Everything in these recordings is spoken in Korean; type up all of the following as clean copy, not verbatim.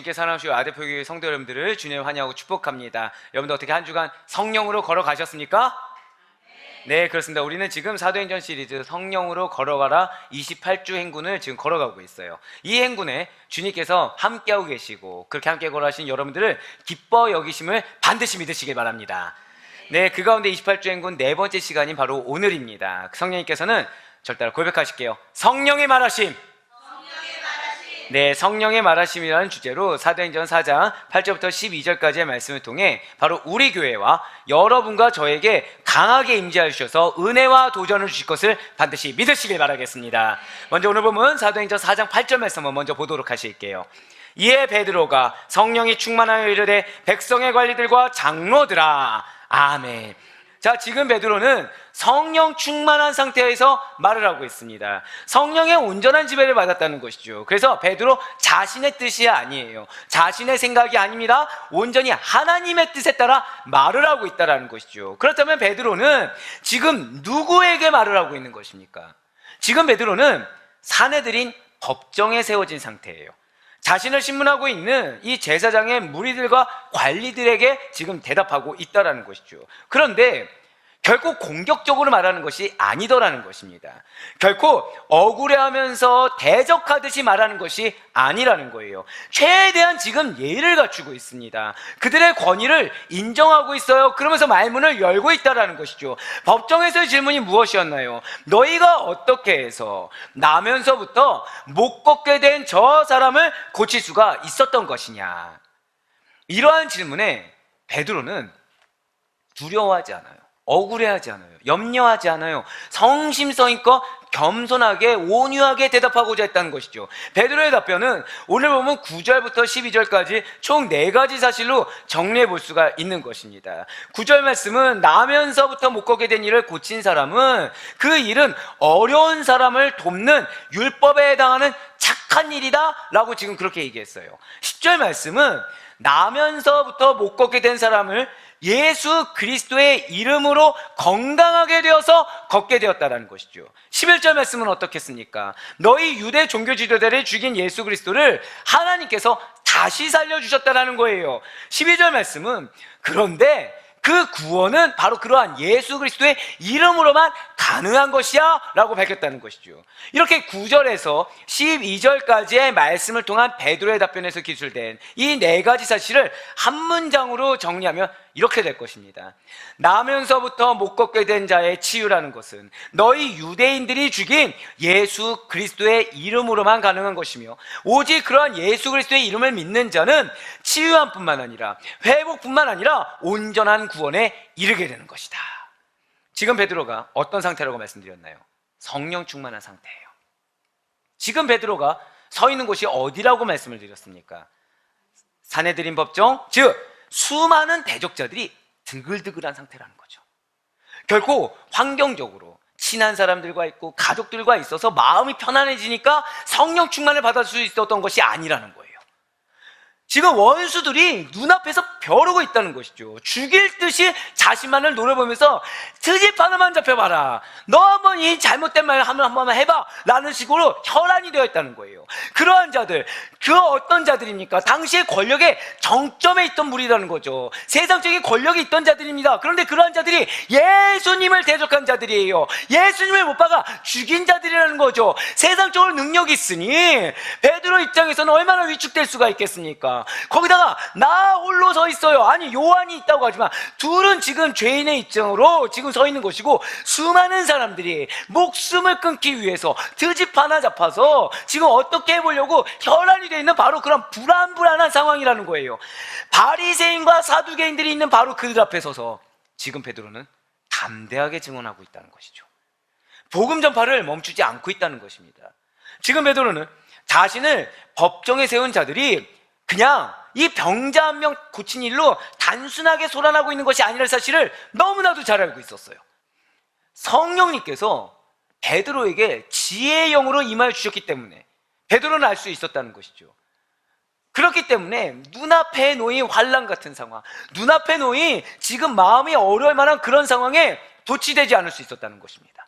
주님께 사랑하시고 아대표교회 성도 여러분들을 주님을 환영하고 축복합니다. 여러분들 어떻게 한 주간 성령으로 걸어가셨습니까? 네, 그렇습니다. 우리는 지금 사도행전 시리즈 성령으로 걸어가라 28주 행군을 지금 걸어가고 있어요. 이 행군에 주님께서 함께하고 계시고 그렇게 함께 걸어가신 여러분들을 기뻐 여기심을 반드시 믿으시길 바랍니다. 네, 그 가운데 28주 행군 네 번째 시간인 바로 오늘입니다. 성령님께서는 저를 따라 고백하실게요. 성령의 말하심. 네, 성령의 말하심이라는 주제로 사도행전 4장 8절부터 12절까지의 말씀을 통해 바로 우리 교회와 여러분과 저에게 강하게 임재하셔서 은혜와 도전을 주실 것을 반드시 믿으시길 바라겠습니다. 먼저 오늘 보면 사도행전 4장 8절 말씀을 먼저 보도록 하실게요. 이에 베드로가 성령이 충만하여 이르되 백성의 관리들과 장로들아. 아멘. 자, 지금 베드로는 성령 충만한 상태에서 말을 하고 있습니다. 성령의 온전한 지배를 받았다는 것이죠. 그래서 베드로 자신의 뜻이 아니에요. 자신의 생각이 아닙니다. 온전히 하나님의 뜻에 따라 말을 하고 있다는 것이죠. 그렇다면 베드로는 지금 누구에게 말을 하고 있는 것입니까? 지금 베드로는 사내들인 법정에 세워진 상태예요. 자신을 신문하고 있는 이 제사장의 무리들과 관리들에게 지금 대답하고 있다는 것이죠. 그런데 결코 공격적으로 말하는 것이 아니더라는 것입니다. 결코 억울해하면서 대적하듯이 말하는 것이 아니라는 거예요. 최대한 지금 예의를 갖추고 있습니다. 그들의 권위를 인정하고 있어요. 그러면서 말문을 열고 있다는 것이죠. 법정에서의 질문이 무엇이었나요? 너희가 어떻게 해서 나면서부터 못 걷게 된 저 사람을 고칠 수가 있었던 것이냐? 이러한 질문에 베드로는 두려워하지 않아요. 억울해하지 않아요. 염려하지 않아요. 성심성의껏 겸손하게 온유하게 대답하고자 했다는 것이죠. 베드로의 답변은 오늘 보면 9절부터 12절까지 총 4가지 사실로 정리해 볼 수가 있는 것입니다. 9절 말씀은 나면서부터 못 걷게 된 일을 고친 사람은 그 일은 어려운 사람을 돕는 율법에 해당하는 착한 일이다 라고 지금 그렇게 얘기했어요. 10절 말씀은 나면서부터 못 걷게 된 사람을 예수 그리스도의 이름으로 건강하게 되어서 걷게 되었다는 것이죠. 11절 말씀은 어떻겠습니까? 너희 유대 종교 지도자를 죽인 예수 그리스도를 하나님께서 다시 살려주셨다는 거예요. 12절 말씀은 그런데 그 구원은 바로 그러한 예수 그리스도의 이름으로만 가능한 것이야 라고 밝혔다는 것이죠. 이렇게 9절에서 12절까지의 말씀을 통한 베드로의 답변에서 기술된 이 4가지 사실을 한 문장으로 정리하면 이렇게 될 것입니다. 나면서부터 못 걷게 된 자의 치유라는 것은 너희 유대인들이 죽인 예수 그리스도의 이름으로만 가능한 것이며 오직 그러한 예수 그리스도의 이름을 믿는 자는 치유함뿐만 아니라 회복뿐만 아니라 온전한 구원에 이르게 되는 것이다. 지금 베드로가 어떤 상태라고 말씀드렸나요? 성령 충만한 상태예요. 지금 베드로가 서 있는 곳이 어디라고 말씀을 드렸습니까? 사내들인 법정, 즉 수많은 대적자들이 드글드글한 상태라는 거죠. 결코 환경적으로 친한 사람들과 있고 가족들과 있어서 마음이 편안해지니까 성령 충만을 받을 수 있었던 것이 아니라는 거예요. 지금 원수들이 눈앞에서 벼르고 있다는 것이죠. 죽일 듯이 자신만을 노려보면서 트집 하나만 잡혀봐라. 너 한번 이 잘못된 말 한번 해봐. 라는 식으로 혈안이 되어 있다는 거예요. 그러한 자들, 그 어떤 자들입니까? 당시의 권력의 정점에 있던 무리라는 거죠. 세상적인 권력이 있던 자들입니다. 그런데 그러한 자들이 예수님을 대적한 자들이에요. 예수님을 못 박아 죽인 자들이라는 거죠. 세상적으로 능력이 있으니 베드로 입장에서는 얼마나 위축될 수가 있겠습니까? 거기다가 나 홀로 서 있어요. 아니 요한이 있다고 하지만 둘은 지금 죄인의 입장으로 지금 서 있는 것이고 수많은 사람들이 목숨을 끊기 위해서 트집 하나 잡아서 지금 어떻게 해보려고 혈안이 되어 있는 바로 그런 불안불안한 상황이라는 거예요. 바리새인과 사두개인들이 있는 바로 그들 앞에 서서 지금 베드로는 담대하게 증언하고 있다는 것이죠. 복음 전파를 멈추지 않고 있다는 것입니다. 지금 베드로는 자신을 법정에 세운 자들이 그냥 이 병자 한 명 고친 일로 단순하게 소란하고 있는 것이 아니라는 사실을 너무나도 잘 알고 있었어요. 성령님께서 베드로에게 지혜의 영으로 임하여 주셨기 때문에 베드로는 알 수 있었다는 것이죠. 그렇기 때문에 눈앞에 놓인 환난 같은 상황, 눈앞에 놓인 지금 마음이 어려울 만한 그런 상황에 도취되지 않을 수 있었다는 것입니다.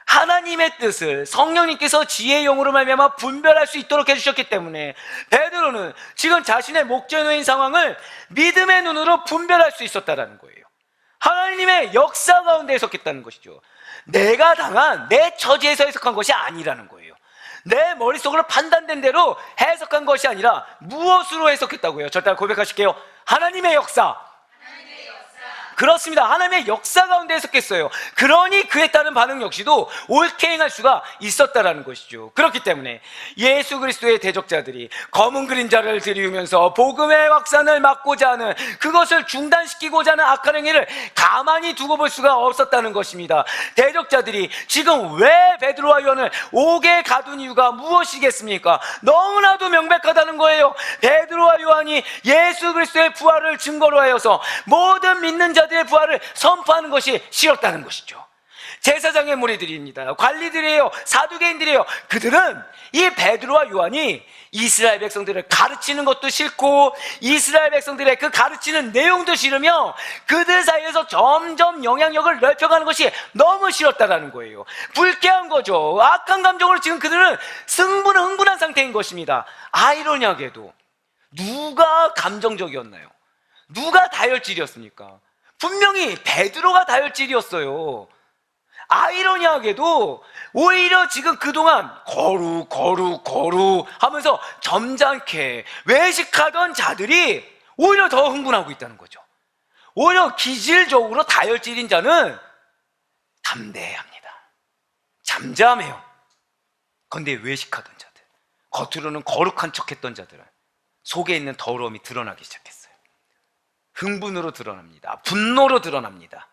하나님의 뜻을 성령님께서 지혜의 영으로 말미암아 분별할 수 있도록 해주셨기 때문에 베드로는 지금 자신의 목전에 놓인 상황을 믿음의 눈으로 분별할 수 있었다는 거예요. 하나님의 역사 가운데 해석했다는 것이죠. 내가 당한 내 처지에서 해석한 것이 아니라는 거예요. 내 머릿속으로 판단된 대로 해석한 것이 아니라 무엇으로 해석했다고요? 저 따라 고백하실게요. 하나님의 역사. 그렇습니다. 하나님의 역사 가운데 해석했어요. 그러니 그에 따른 반응 역시도 옳게 행할 수가 있었다라는 것이죠. 그렇기 때문에 예수 그리스도의 대적자들이 검은 그림자를 들이우면서 복음의 확산을 막고자 하는, 그것을 중단시키고자 하는 악한 행위를 가만히 두고 볼 수가 없었다는 것입니다. 대적자들이 지금 왜 베드로와 요한을 옥에 가둔 이유가 무엇이겠습니까? 너무나도 명백하다는 거예요. 베드로와 요한이 예수 그리스도의 부활을 증거로 하여서 모든 믿는 자들의 부활을 선포하는 것이 싫었다는 것이죠. 제사장의 무리들입니다. 관리들이에요. 사두개인들이에요. 그들은 이 베드로와 요한이 이스라엘 백성들을 가르치는 것도 싫고 이스라엘 백성들의 그 가르치는 내용도 싫으며 그들 사이에서 점점 영향력을 넓혀가는 것이 너무 싫었다라는 거예요. 불쾌한 거죠. 악한 감정으로 지금 그들은 흥분한 상태인 것입니다. 아이러니하게도 누가 감정적이었나요? 누가 다혈질이었습니까? 분명히 베드로가 다혈질이었어요. 아이러니하게도 오히려 지금 그동안 거루 하면서 점잖게 외식하던 자들이 오히려 더 흥분하고 있다는 거죠. 오히려 기질적으로 다혈질인 자는 담대합니다. 잠잠해요. 그런데 외식하던 자들, 겉으로는 거룩한 척했던 자들은 속에 있는 더러움이 드러나기 시작했어요. 흥분으로 드러납니다. 분노로 드러납니다.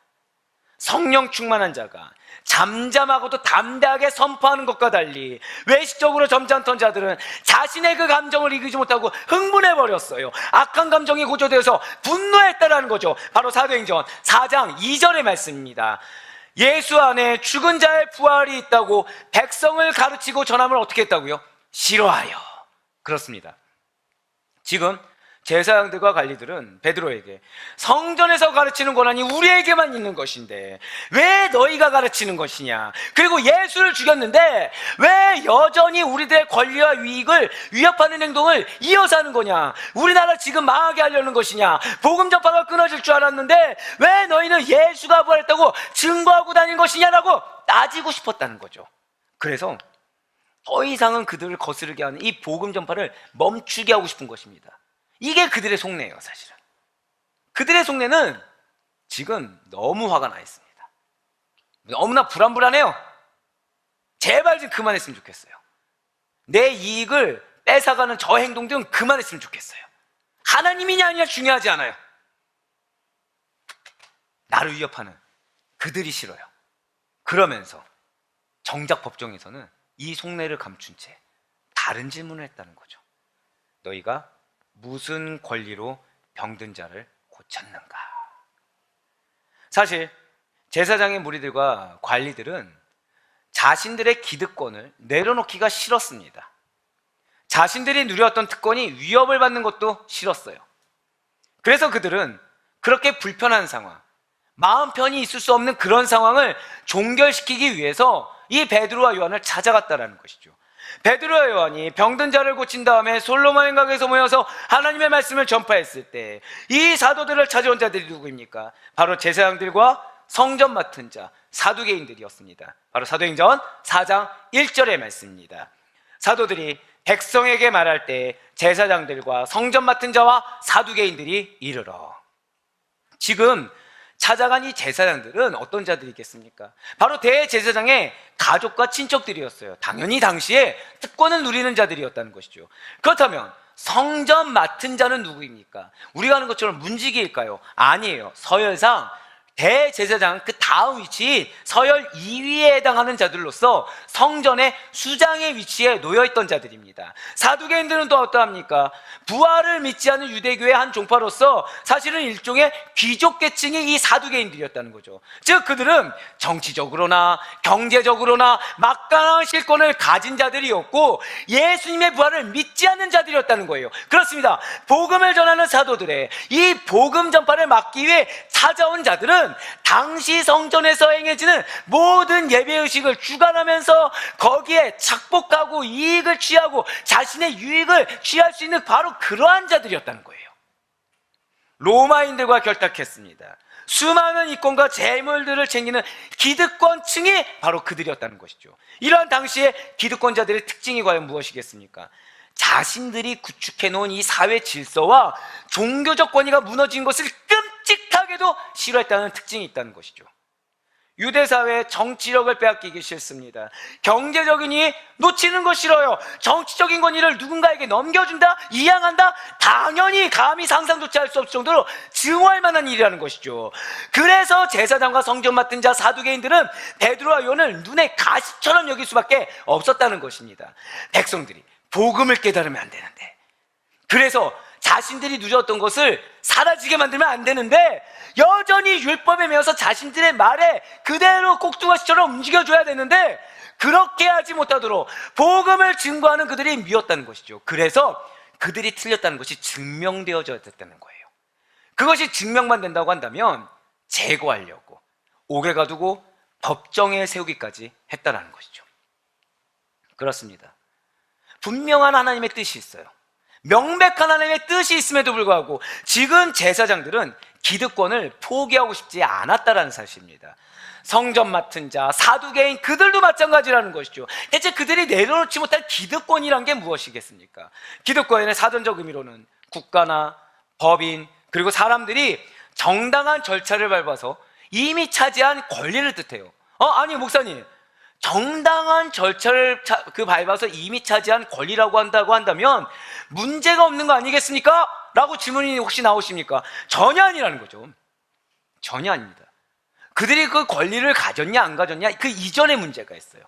성령 충만한 자가 잠잠하고도 담대하게 선포하는 것과 달리 외식적으로 점잖던 자들은 자신의 그 감정을 이기지 못하고 흥분해버렸어요. 악한 감정이 고조되어서 분노했다라는 거죠. 바로 사도행전 4장 2절의 말씀입니다. 예수 안에 죽은 자의 부활이 있다고 백성을 가르치고 전함을 어떻게 했다고요? 싫어하여. 그렇습니다. 지금 제사장들과 관리들은 베드로에게 성전에서 가르치는 권한이 우리에게만 있는 것인데 왜 너희가 가르치는 것이냐, 그리고 예수를 죽였는데 왜 여전히 우리들의 권리와 이익을 위협하는 행동을 이어서 하는 거냐, 우리나라 지금 망하게 하려는 것이냐, 복음 전파가 끊어질 줄 알았는데 왜 너희는 예수가 부활했다고 증거하고 다닌 것이냐라고 따지고 싶었다는 거죠. 그래서 더 이상은 그들을 거스르게 하는 이 복음 전파를 멈추게 하고 싶은 것입니다. 이게 그들의 속내예요. 사실은 그들의 속내는 지금 너무 화가 나 있습니다. 너무나 불안해요. 제발 좀 그만했으면 좋겠어요. 내 이익을 뺏어가는 저 행동 좀 그만했으면 좋겠어요. 하나님이냐 아니냐 중요하지 않아요. 나를 위협하는 그들이 싫어요. 그러면서 정작 법정에서는 이 속내를 감춘 채 다른 질문을 했다는 거죠. 너희가 무슨 권리로 병든 자를 고쳤는가? 사실 제사장의 무리들과 관리들은 자신들의 기득권을 내려놓기가 싫었습니다. 자신들이 누렸던 특권이 위협을 받는 것도 싫었어요. 그래서 그들은 그렇게 불편한 상황, 마음 편히 있을 수 없는 그런 상황을 종결시키기 위해서 이 베드로와 요한을 찾아갔다라는 것이죠. 베드로와 요한이 병든 자를 고친 다음에 솔로몬 행각에서 모여서 하나님의 말씀을 전파했을 때 이 사도들을 찾아온 자들이 누구입니까? 바로 제사장들과 성전 맡은 자, 사두개인들이었습니다. 바로 사도행전 4장 1절의 말씀입니다. 사도들이 백성에게 말할 때 제사장들과 성전 맡은 자와 사두개인들이 이르러. 지금 찾아간 이 제사장들은 어떤 자들이겠습니까? 바로 대제사장의 가족과 친척들이었어요. 당연히 당시에 특권을 누리는 자들이었다는 것이죠. 그렇다면 성전 맡은 자는 누구입니까? 우리가 아는 것처럼 문지기일까요? 아니에요. 서열상 대제사장 그 다음 위치인 서열 2위에 해당하는 자들로서 성전의 수장의 위치에 놓여있던 자들입니다. 사두개인들은 또 어떠합니까? 부활을 믿지 않는 유대교의 한 종파로서 사실은 일종의 귀족 계층이 이 사두개인들이었다는 거죠. 즉 그들은 정치적으로나 경제적으로나 막강한 실권을 가진 자들이었고 예수님의 부활을 믿지 않는 자들이었다는 거예요. 그렇습니다. 복음을 전하는 사도들의 이 복음 전파를 막기 위해 찾아온 자들은 당시 성전에서 행해지는 모든 예배의식을 주관하면서 거기에 착복하고 이익을 취하고 자신의 유익을 취할 수 있는 바로 그러한 자들이었다는 거예요. 로마인들과 결탁했습니다. 수많은 이권과 재물들을 챙기는 기득권층이 바로 그들이었다는 것이죠. 이러한 당시의 기득권자들의 특징이 과연 무엇이겠습니까? 자신들이 구축해놓은 이 사회 질서와 종교적 권위가 무너진 것을 끔찍하게도 싫어했다는 특징이 있다는 것이죠. 유대사회의 정치력을 빼앗기기 싫습니다. 경제적인 이익 놓치는 거 싫어요. 정치적인 권위를 누군가에게 넘겨준다? 이양한다? 당연히 감히 상상조차 할 수 없을 정도로 증오할 만한 일이라는 것이죠. 그래서 제사장과 성전 맡은 자 사두개인들은 베드로와 요한을 눈에 가시처럼 여길 수밖에 없었다는 것입니다. 백성들이 복음을 깨달으면 안 되는데, 그래서 자신들이 누렸던 것을 사라지게 만들면 안 되는데 여전히 율법에 매여서 자신들의 말에 그대로 꼭두가시처럼 움직여줘야 되는데 그렇게 하지 못하도록 복음을 증거하는 그들이 미웠다는 것이죠. 그래서 그들이 틀렸다는 것이 증명되어졌다는 거예요. 그것이 증명만 된다고 한다면 제거하려고 옥에 가두고 법정에 세우기까지 했다는 것이죠. 그렇습니다. 분명한 하나님의 뜻이 있어요. 명백한 하나님의 뜻이 있음에도 불구하고 지금 제사장들은 기득권을 포기하고 싶지 않았다는 사실입니다. 성전 맡은 자, 사두개인, 그들도 마찬가지라는 것이죠. 대체 그들이 내려놓지 못할 기득권이란 게 무엇이겠습니까? 기득권의 사전적 의미로는 국가나 법인, 그리고 사람들이 정당한 절차를 밟아서 이미 차지한 권리를 뜻해요. 아니 목사님, 정당한 절차를 밟아서 이미 차지한 권리라고 한다면 문제가 없는 거 아니겠습니까? 라고 질문이 혹시 나오십니까? 전혀 아니라는 거죠. 전혀 아닙니다. 그들이 그 권리를 가졌냐 안 가졌냐, 그 이전에 문제가 있어요.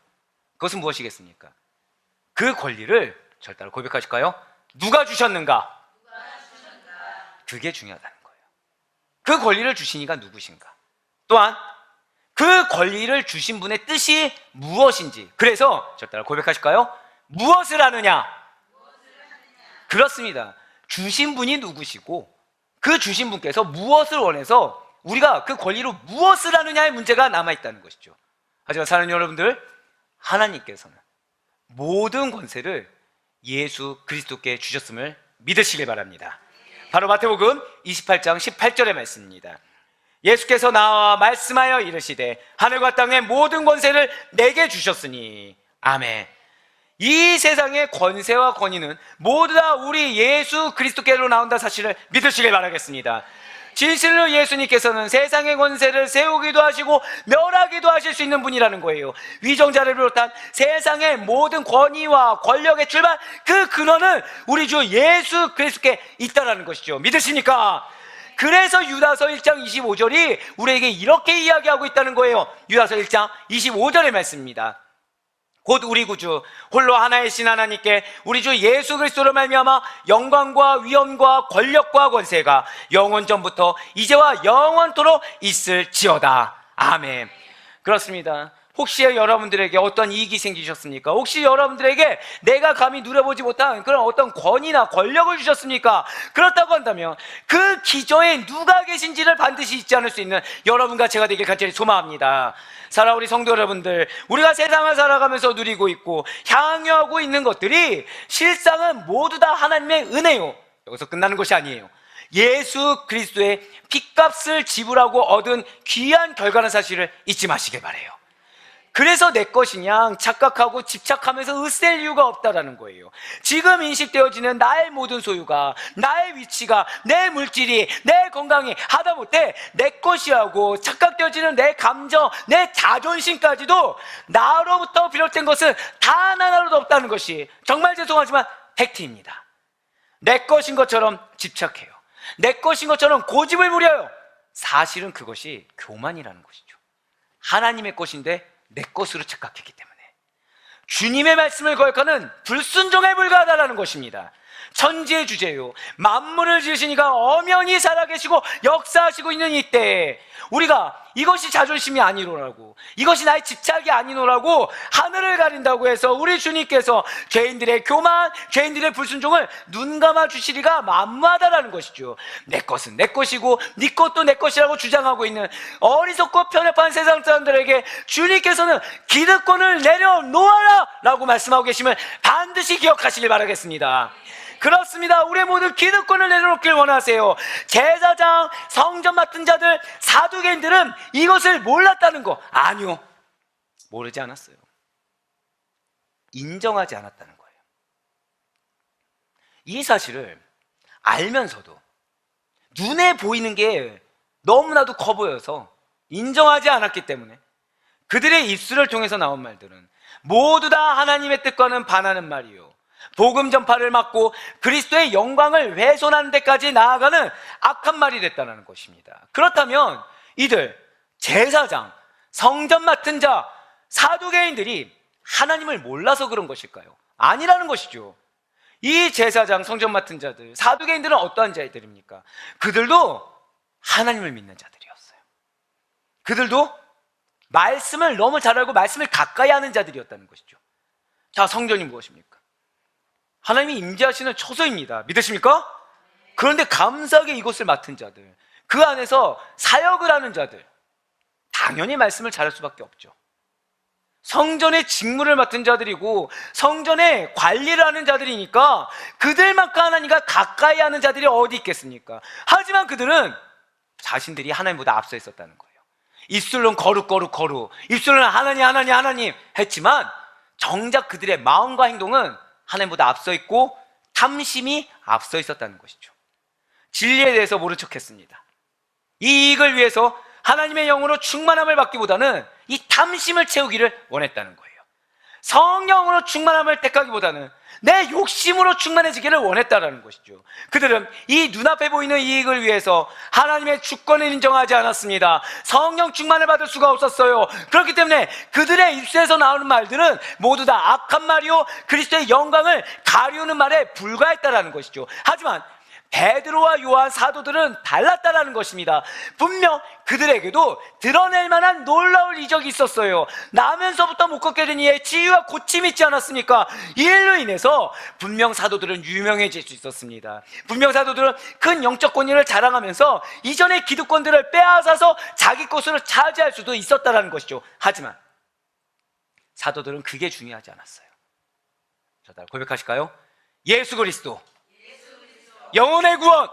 그것은 무엇이겠습니까? 그 권리를 저를 따라 고백하실까요? 누가 주셨는가? 그게 중요하다는 거예요. 그 권리를 주신 이가 누구신가? 또한 그 권리를 주신 분의 뜻이 무엇인지, 그래서 저를 따라 고백하실까요? 무엇을 하느냐? 그렇습니다. 주신 분이 누구시고 그 주신 분께서 무엇을 원해서 우리가 그 권리로 무엇을 하느냐의 문제가 남아있다는 것이죠. 하지만 사랑하는 여러분들, 하나님께서는 모든 권세를 예수 그리스도께 주셨음을 믿으시길 바랍니다. 바로 마태복음 28장 18절의 말씀입니다. 예수께서 나와 말씀하여 이르시되 하늘과 땅의 모든 권세를 내게 주셨으니 아멘. 이 세상의 권세와 권위는 모두 다 우리 예수 그리스도께로 나온다 사실을 믿으시길 바라겠습니다. 진실로 예수님께서는 세상의 권세를 세우기도 하시고 멸하기도 하실 수 있는 분이라는 거예요. 위정자를 비롯한 세상의 모든 권위와 권력의 출발, 그 근원은 우리 주 예수 그리스도께 있다는 것이죠. 믿으십니까? 그래서 유다서 1장 25절이 우리에게 이렇게 이야기하고 있다는 거예요. 유다서 1장 25절의 말씀입니다. 곧 우리 구주 홀로 하나의 신 하나님께 우리 주 예수 그리스도로 말미암아 영광과 위엄과 권력과 권세가 영원 전부터 이제와 영원토록 있을지어다. 아멘. 그렇습니다. 혹시 여러분들에게 어떤 이익이 생기셨습니까? 혹시 여러분들에게 내가 감히 누려보지 못한 그런 어떤 권위나 권력을 주셨습니까? 그렇다고 한다면 그 기저에 누가 계신지를 반드시 잊지 않을 수 있는 여러분과 제가 되길 간절히 소망합니다. 우리 성도 여러분들, 우리가 세상을 살아가면서 누리고 있고 향유하고 있는 것들이 실상은 모두 다 하나님의 은혜요. 여기서 끝나는 것이 아니에요. 예수 그리스도의 핏값을 지불하고 얻은 귀한 결과라는 사실을 잊지 마시길 바라요. 그래서 내 것이냐 착각하고 집착하면서 으셀 이유가 없다라는 거예요. 지금 인식되어지는 나의 모든 소유가, 나의 위치가, 내 물질이, 내 건강이 하다못해 내 것이라고 착각되어지는 내 감정, 내 자존심까지도 나로부터 비롯된 것은 단 하나로도 없다는 것이 정말 죄송하지만 팩트입니다. 내 것인 것처럼 집착해요. 내 것인 것처럼 고집을 부려요. 사실은 그것이 교만이라는 것이죠. 하나님의 것인데 내 것으로 착각했기 때문에 주님의 말씀을 거역하는 불순종에 불과하다는 것입니다. 천지의 주제요, 만물을 지으시니가 엄연히 살아계시고 역사하시고 있는 이때에 우리가 이것이 자존심이 아니로라고, 이것이 나의 집착이 아니노라고 하늘을 가린다고 해서 우리 주님께서 죄인들의 교만, 죄인들의 불순종을 눈감아 주시리가 만무하다라는 것이죠. 내 것은 내 것이고 네 것도 내 것이라고 주장하고 있는 어리석고 편협한 세상 사람들에게 주님께서는 기득권을 내려놓아라 라고 말씀하고 계심을 반드시 기억하시길 바라겠습니다. 그렇습니다. 우리 모두 기득권을 내려놓길 원하세요. 제사장, 성전 맡은 자들, 사두개인들은 이것을 몰랐다는 거. 아니요, 모르지 않았어요. 인정하지 않았다는 거예요. 이 사실을 알면서도 눈에 보이는 게 너무나도 커 보여서 인정하지 않았기 때문에 그들의 입술을 통해서 나온 말들은 모두 다 하나님의 뜻과는 반하는 말이요, 복음 전파를 막고 그리스도의 영광을 훼손하는 데까지 나아가는 악한 말이 됐다는 것입니다. 그렇다면 이들 제사장, 성전 맡은 자, 사두개인들이 하나님을 몰라서 그런 것일까요? 아니라는 것이죠. 이 제사장, 성전 맡은 자들, 사두개인들은 어떠한 자들입니까? 그들도 하나님을 믿는 자들이었어요. 그들도 말씀을 너무 잘 알고 말씀을 가까이 하는 자들이었다는 것이죠. 자, 성전이 무엇입니까? 하나님이 임재하시는 처소입니다. 믿으십니까? 그런데 감사하게 이것을 맡은 자들, 그 안에서 사역을 하는 자들, 당연히 말씀을 잘할 수밖에 없죠. 성전의 직무를 맡은 자들이고 성전의 관리를 하는 자들이니까 그들만큼 하나님과 가까이 하는 자들이 어디 있겠습니까? 하지만 그들은 자신들이 하나님보다 앞서 있었다는 거예요. 입술로는 거룩, 입술로는 하나님 했지만 정작 그들의 마음과 행동은 하나님보다 앞서 있고 탐심이 앞서 있었다는 것이죠. 진리에 대해서 모른 척했습니다. 이 이익을 위해서 하나님의 영으로 충만함을 받기보다는 이 탐심을 채우기를 원했다는 거예요. 성령으로 충만함을 택하기보다는 내 욕심으로 충만해지기를 원했다는 것이죠. 그들은 이 눈앞에 보이는 이익을 위해서 하나님의 주권을 인정하지 않았습니다. 성령 충만을 받을 수가 없었어요. 그렇기 때문에 그들의 입술에서 나오는 말들은 모두 다 악한 말이요, 그리스도의 영광을 가리우는 말에 불과했다는 것이죠. 하지만 베드로와 요한 사도들은 달랐다는 것입니다. 분명 그들에게도 드러낼 만한 놀라울 이적이 있었어요. 나면서부터 못 걷게 된 이의 치유와 고침이 있지 않았습니까? 이 일로 인해서 분명 사도들은 유명해질 수 있었습니다. 분명 사도들은 큰 영적 권위를 자랑하면서 이전의 기득권들을 빼앗아서 자기 것으로 차지할 수도 있었다는 것이죠. 하지만 사도들은 그게 중요하지 않았어요. 자, 고백하실까요? 예수 그리스도, 영혼의 구원.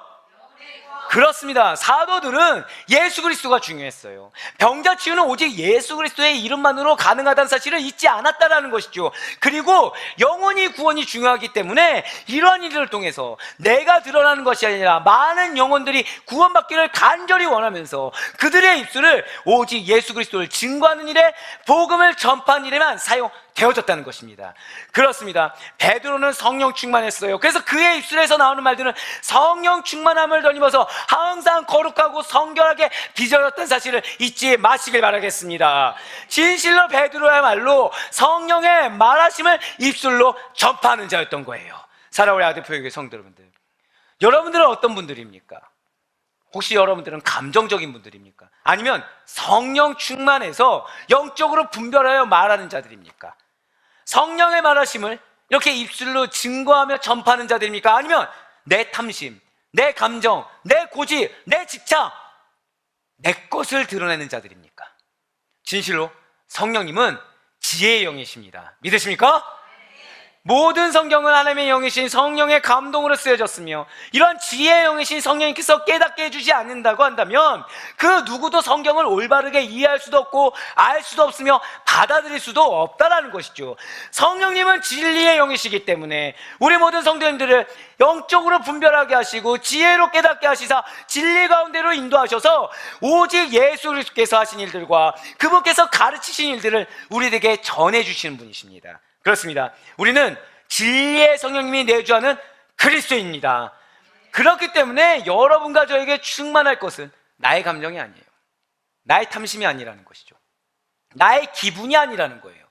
그렇습니다. 사도들은 예수 그리스도가 중요했어요. 병자 치유는 오직 예수 그리스도의 이름만으로 가능하다는 사실을 잊지 않았다는 것이죠. 그리고 영혼이 구원이 중요하기 때문에 이러한 일을 통해서 내가 드러나는 것이 아니라 많은 영혼들이 구원받기를 간절히 원하면서 그들의 입술을 오직 예수 그리스도를 증거하는 일에, 복음을 전파하는 일에만 사용되어졌다는 것입니다. 그렇습니다. 베드로는 성령 충만했어요. 그래서 그의 입술에서 나오는 말들은 성령 충만함을 덧입어서 항상 거룩하고 성결하게 빚어졌던 사실을 잊지 마시길 바라겠습니다. 진실로 베드로야말로 성령의 말하심을 입술로 전파하는 자였던 거예요. 사랑하는 아드표교회 성도 여러분들, 여러분들은 어떤 분들입니까? 혹시 여러분들은 감정적인 분들입니까? 아니면 성령 충만해서 영적으로 분별하여 말하는 자들입니까? 성령의 말하심을 이렇게 입술로 증거하며 전파하는 자들입니까? 아니면 내 탐심, 내 감정, 내 고집, 내 집착, 내 것을 드러내는 자들입니까? 진실로 성령님은 지혜의 영이십니다. 믿으십니까? 모든 성경은 하나님의 영이신 성령의 감동으로 쓰여졌으며 이런 지혜의 영이신 성령님께서 깨닫게 해주지 않는다고 한다면 그 누구도 성경을 올바르게 이해할 수도 없고 알 수도 없으며 받아들일 수도 없다라는 것이죠. 성령님은 진리의 영이시기 때문에 우리 모든 성도님들을 영적으로 분별하게 하시고 지혜로 깨닫게 하시사 진리 가운데로 인도하셔서 오직 예수 그리스도께서 하신 일들과 그분께서 가르치신 일들을 우리에게 전해주시는 분이십니다. 그렇습니다. 우리는 진리의 성령님이 내주하는 그리스도입니다. 그렇기 때문에 여러분과 저에게 충만할 것은 나의 감정이 아니에요. 나의 탐심이 아니라는 것이죠. 나의 기분이 아니라는 거예요.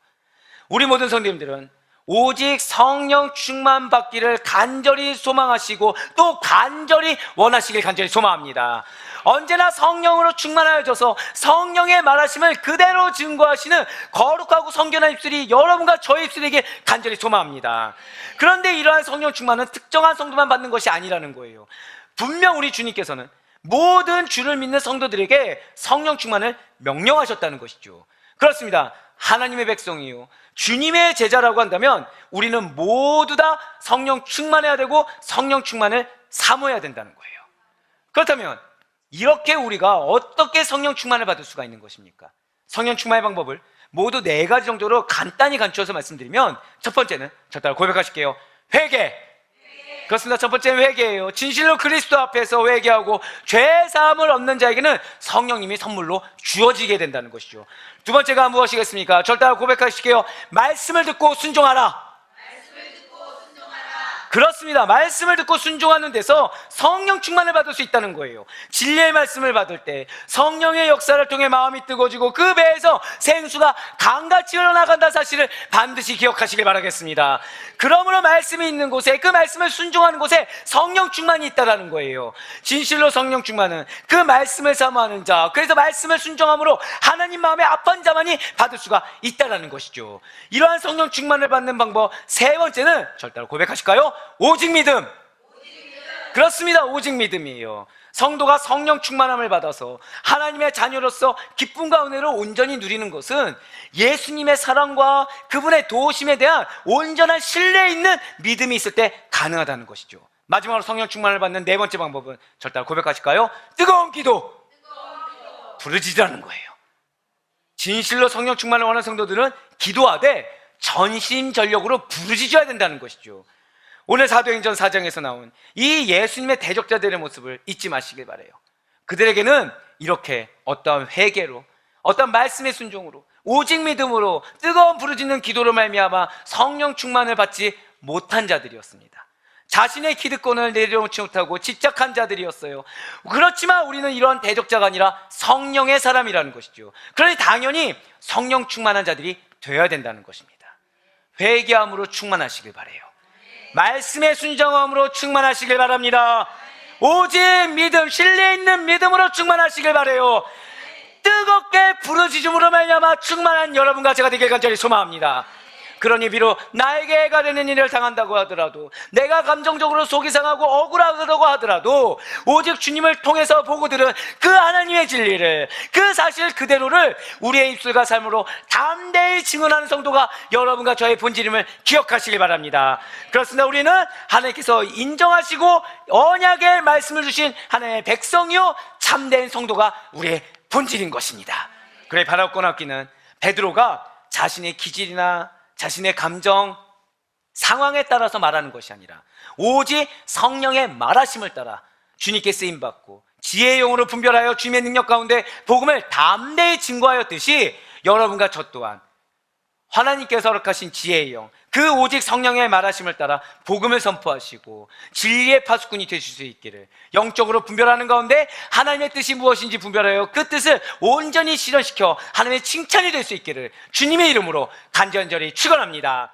우리 모든 성도님들은 오직 성령 충만 받기를 간절히 소망하시고 또 간절히 원하시길 간절히 소망합니다. 언제나 성령으로 충만하여져서 성령의 말하심을 그대로 증거하시는 거룩하고 성결한 입술이 여러분과 저의 입술에게 간절히 소망합니다. 그런데 이러한 성령 충만은 특정한 성도만 받는 것이 아니라는 거예요. 분명 우리 주님께서는 모든 주를 믿는 성도들에게 성령 충만을 명령하셨다는 것이죠. 그렇습니다. 하나님의 백성이요, 주님의 제자라고 한다면 우리는 모두 다 성령 충만해야 되고 성령 충만을 사모해야 된다는 거예요. 그렇다면 이렇게 우리가 어떻게 성령 충만을 받을 수가 있는 것입니까? 성령 충만의 방법을 모두 4가지 정도로 간단히 간추어서 말씀드리면, 첫 번째는 저 따라 고백하실게요. 회개. 그렇습니다. 첫 번째는 회개예요. 진실로 그리스도 앞에서 회개하고 죄 사함을 얻는 자에게는 성령님이 선물로 주어지게 된다는 것이죠. 두 번째가 무엇이겠습니까? 절 따라 고백하실게요. 말씀을 듣고 순종하라. 그렇습니다. 말씀을 듣고 순종하는 데서 성령 충만을 받을 수 있다는 거예요. 진리의 말씀을 받을 때 성령의 역사를 통해 마음이 뜨거워지고 그 배에서 생수가 강같이 흘러나간다는 사실을 반드시 기억하시길 바라겠습니다. 그러므로 말씀이 있는 곳에, 그 말씀을 순종하는 곳에 성령 충만이 있다는 거예요. 진실로 성령 충만은 그 말씀을 사모하는 자, 그래서 말씀을 순종함으로 하나님 마음에 합한 자만이 받을 수가 있다는 것이죠. 이러한 성령 충만을 받는 방법 세 번째는 절 따라 고백하실까요? 오직 믿음. 그렇습니다. 오직 믿음이에요. 성도가 성령 충만함을 받아서 하나님의 자녀로서 기쁨과 은혜를 온전히 누리는 것은 예수님의 사랑과 그분의 도우심에 대한 온전한 신뢰 있는 믿음이 있을 때 가능하다는 것이죠. 마지막으로 성령 충만을 받는 네 번째 방법은 절 따라 고백하실까요? 뜨거운 기도. 부르짖으라는 거예요. 진실로 성령 충만을 원하는 성도들은 기도하되 전심전력으로 부르짖어야 된다는 것이죠. 오늘 사도행전 4장에서 나온 이 예수님의 대적자들의 모습을 잊지 마시길 바라요. 그들에게는 이렇게 어떠한 회개로, 어떠한 말씀의 순종으로, 오직 믿음으로 뜨거운 부르짖는 기도로 말미암아 성령 충만을 받지 못한 자들이었습니다. 자신의 기득권을 내려놓지 못하고 집착한 자들이었어요. 그렇지만 우리는 이러한 대적자가 아니라 성령의 사람이라는 것이죠. 그러니 당연히 성령 충만한 자들이 되어야 된다는 것입니다. 회개함으로 충만하시길 바라요. 말씀의 순종함으로 충만하시길 바랍니다. 오직 믿음, 신뢰 있는 믿음으로 충만하시길 바라요. 뜨겁게 부르짖음으로 말미암아 충만한 여러분과 제가 되길 간절히 소망합니다. 그러니 비록 나에게 해가 되는 일을 당한다고 하더라도, 내가 감정적으로 속이 상하고 억울하다고 하더라도 오직 주님을 통해서 보고 들은 그 하나님의 진리를, 그 사실 그대로를 우리의 입술과 삶으로 담대히 증언하는 성도가 여러분과 저의 본질임을 기억하시기 바랍니다. 그렇습니다. 우리는 하나님께서 인정하시고 언약의 말씀을 주신 하나님의 백성이요 참된 성도가 우리의 본질인 것입니다. 그래 바라고 꺼놨기는 베드로가 자신의 기질이나 자신의 감정, 상황에 따라서 말하는 것이 아니라 오직 성령의 말하심을 따라 주님께 쓰임받고 지혜의 영으로 분별하여 주님의 능력 가운데 복음을 담대히 증거하였듯이 여러분과 저 또한 하나님께서 허락하신 지혜의 영, 그 오직 성령의 말하심을 따라 복음을 선포하시고 진리의 파수꾼이 되실 수 있기를, 영적으로 분별하는 가운데 하나님의 뜻이 무엇인지 분별하여 그 뜻을 온전히 실현시켜 하나님의 칭찬이 될 수 있기를 주님의 이름으로 간절히 축원합니다.